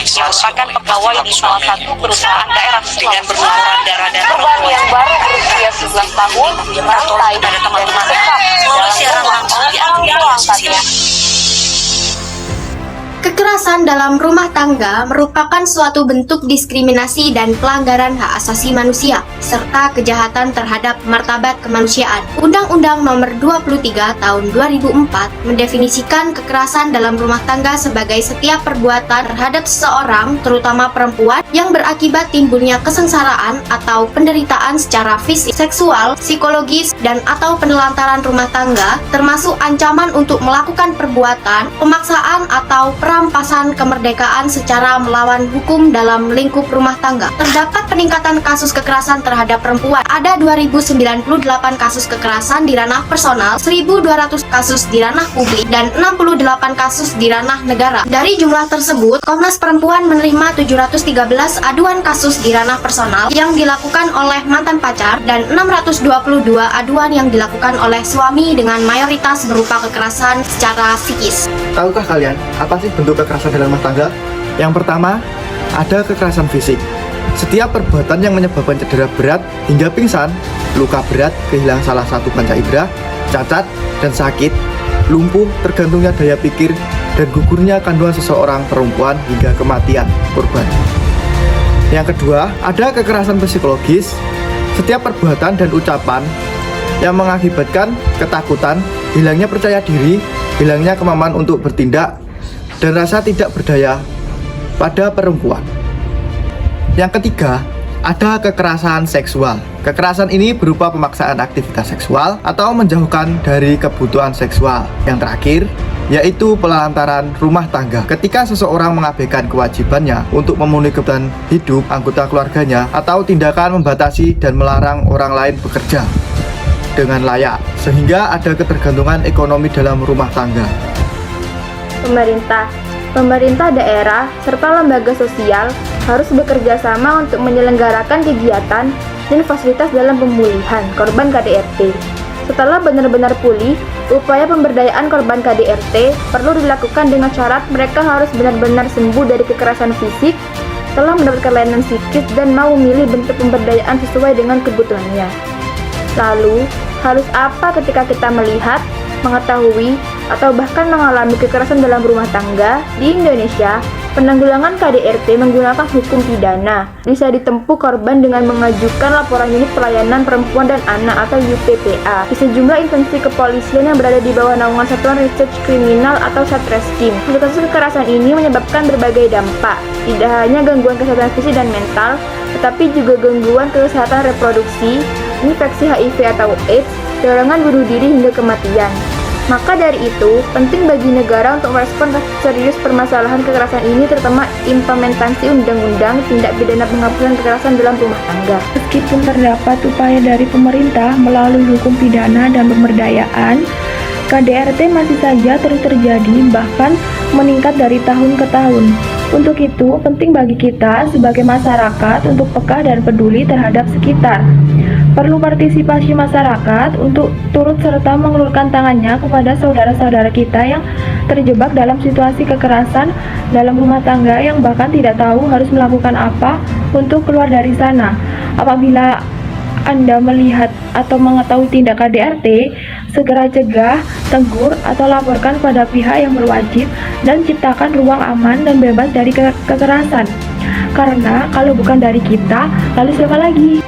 yang merupakan pegawai di salah satu perusahaan daerah dengan berlumuran darah dan Korban yang baru berusia 11 tahun dirantai pada teman-teman disekap melalui siaran langsung di aplikasi sini. Kekerasan dalam rumah tangga merupakan suatu bentuk diskriminasi dan pelanggaran hak asasi manusia, serta kejahatan terhadap martabat kemanusiaan. Undang-Undang Nomor 23 Tahun 2004 mendefinisikan kekerasan dalam rumah tangga sebagai setiap perbuatan terhadap seseorang, terutama perempuan, yang berakibat timbulnya kesengsaraan atau penderitaan secara fisik, seksual, psikologis, dan atau penelantaran rumah tangga, termasuk ancaman untuk melakukan perbuatan, pemaksaan atau perampasan kemerdekaan secara melawan hukum dalam lingkup rumah tangga. Terdapat peningkatan kasus kekerasan terhadap perempuan. Ada 2098 kasus kekerasan di ranah personal, 1200 kasus di ranah publik, dan 68 kasus di ranah negara. Dari jumlah tersebut, Komnas Perempuan menerima 713 aduan kasus di ranah personal yang dilakukan oleh mantan pacar dan 622 aduan yang dilakukan oleh suami dengan mayoritas berupa kekerasan secara psikis. Tahukah kalian apa sih bentuk kekerasan dalam rumah tangga? Yang pertama, ada kekerasan fisik. Setiap perbuatan yang menyebabkan cedera berat hingga pingsan, luka berat, kehilangan salah satu panca indera, cacat dan sakit, lumpuh, tergantungnya daya pikir, dan gugurnya kandungan seseorang perempuan hingga kematian korban. Yang kedua, ada kekerasan psikologis. Setiap perbuatan dan ucapan yang mengakibatkan ketakutan, hilangnya percaya diri, hilangnya kemampuan untuk bertindak, dan rasa tidak berdaya pada perempuan. Yang ketiga, ada kekerasan seksual. Kekerasan ini berupa pemaksaan aktivitas seksual atau menjauhkan dari kebutuhan seksual. Yang terakhir, yaitu penelantaran rumah tangga. Ketika seseorang mengabaikan kewajibannya untuk memenuhi kebutuhan hidup anggota keluarganya atau tindakan membatasi dan melarang orang lain bekerja dengan layak, sehingga ada ketergantungan ekonomi dalam rumah tangga. Pemerintah daerah, serta lembaga sosial harus bekerja sama untuk menyelenggarakan kegiatan dan fasilitas dalam pemulihan korban KDRT. Setelah benar-benar pulih, upaya pemberdayaan korban KDRT perlu dilakukan dengan syarat mereka harus benar-benar sembuh dari kekerasan fisik, telah mendapatkan layanan psikis, dan mau memilih bentuk pemberdayaan sesuai dengan kebutuhannya. Lalu, harus apa ketika kita melihat, mengetahui, atau bahkan mengalami kekerasan dalam rumah tangga? Di Indonesia, penanggulangan KDRT menggunakan hukum pidana. Bisa ditempuh korban dengan mengajukan laporan unit pelayanan perempuan dan anak atau UPPA di sejumlah instansi kepolisian yang berada di bawah naungan Satuan Reserse Kriminal atau Satreskrim. Kasus kekerasan ini menyebabkan berbagai dampak, tidak hanya gangguan kesehatan fisik dan mental, tetapi juga gangguan kesehatan reproduksi, infeksi HIV atau AIDS, dorongan bunuh diri hingga kematian. Maka dari itu, penting bagi negara untuk merespon serius permasalahan kekerasan ini, terutama implementasi undang-undang tindak pidana penghapusan kekerasan dalam rumah tangga. Meskipun terdapat upaya dari pemerintah melalui hukum pidana dan pemberdayaan, KDRT masih saja terus terjadi, bahkan meningkat dari tahun ke tahun. Untuk itu, penting bagi kita sebagai masyarakat untuk peka dan peduli terhadap sekitar. Perlu partisipasi masyarakat untuk turut serta mengulurkan tangannya kepada saudara-saudara kita yang terjebak dalam situasi kekerasan dalam rumah tangga, yang bahkan tidak tahu harus melakukan apa untuk keluar dari sana. Apabila Anda melihat atau mengetahui tindak KDRT, segera cegah, tegur, atau laporkan pada pihak yang berwajib dan ciptakan ruang aman dan bebas dari kekerasan. Karena kalau bukan dari kita, lalu siapa lagi?